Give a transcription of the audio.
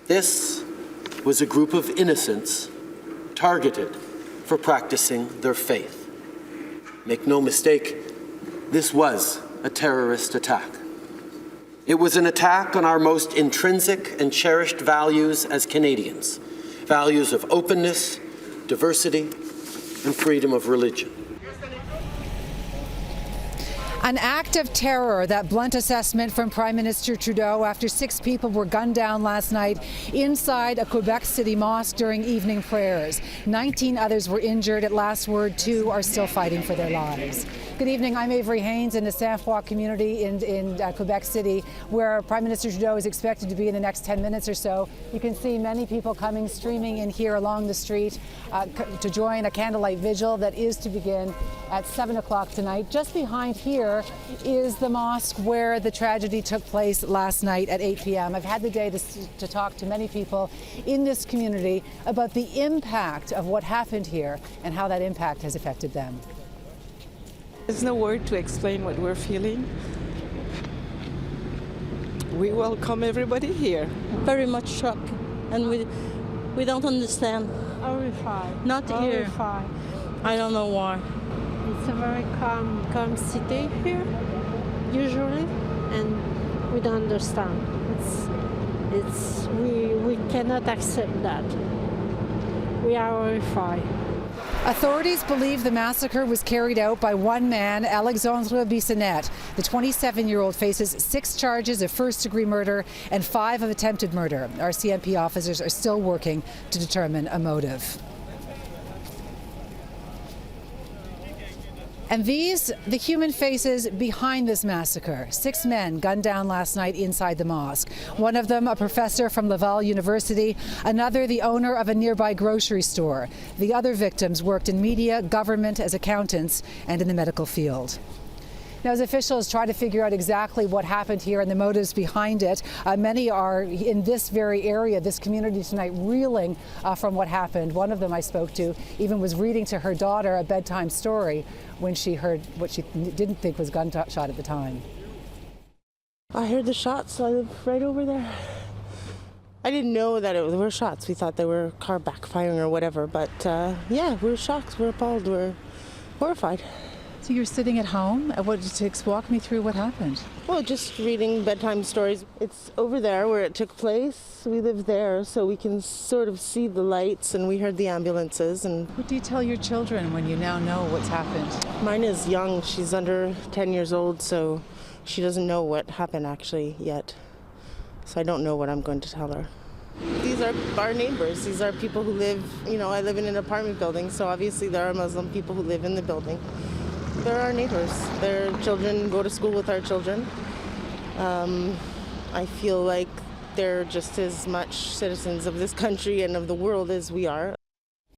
This was a group of innocents targeted for practicing their faith. Make no mistake, this was a terrorist attack. It was an attack on our most intrinsic and cherished values as Canadians, values of openness, diversity, and freedom of religion. An act of terror, that blunt assessment from Prime Minister Trudeau after 6 people were gunned down last night inside a Quebec City mosque during evening prayers. 19 others were injured. At last word, 2 are still fighting for their lives. Good evening, I'm Avery Haines in the Sainte-Foy community in Quebec City, where Prime Minister Trudeau is expected to be in the next 10 minutes or so. You can see many people coming, streaming in here along the street to join a candlelight vigil that is to begin at 7 o'clock tonight. Just behind here is the mosque where the tragedy took place last night at 8 p.m. I've had the day to talk to many people in this community about the impact of what happened here and how that impact has affected them. There's no word to explain what we're feeling. We welcome everybody here. Very much shocked, and we don't understand. Horrified. Not here. Horrified. I don't know why. It's a very calm city here, usually, and we don't understand. We cannot accept that. We are horrified. Authorities believe the massacre was carried out by one man, Alexandre Bissonnette. The 27-year-old faces 6 charges of first-degree murder and 5 of attempted murder. Our CMP officers are still working to determine a motive. And these, the human faces behind this massacre. 6 men gunned down last night inside the mosque. One of them a professor from Laval University, another the owner of a nearby grocery store. The other victims worked in media, government, as accountants, and in the medical field. Now, as officials try to figure out exactly what happened here and the motives behind it, many are in this very area, this community tonight, reeling from what happened. One of them I spoke to even was reading to her daughter a bedtime story when she heard what she didn't think was gunshot at the time. I heard the shots, so I live right over there. I didn't know that there were shots. We thought they were car backfiring or whatever, but yeah, we're shocked, we're appalled, we're horrified. So you're sitting at home? Walk me through what happened. Well, just reading bedtime stories. It's over there where it took place. We live there, so we can sort of see the lights, and we heard the ambulances. And What do you tell your children when you now know what's happened? mine is young. She's under 10 years old, so she doesn't know what happened actually yet. So I don't know what I'm going to tell her. These are our neighbors. These are people who live, I live in an apartment building, so obviously there are Muslim people who live in the building. They're our neighbors. Their children go to school with our children. I feel like they're just as much citizens of this country and of the world as we are.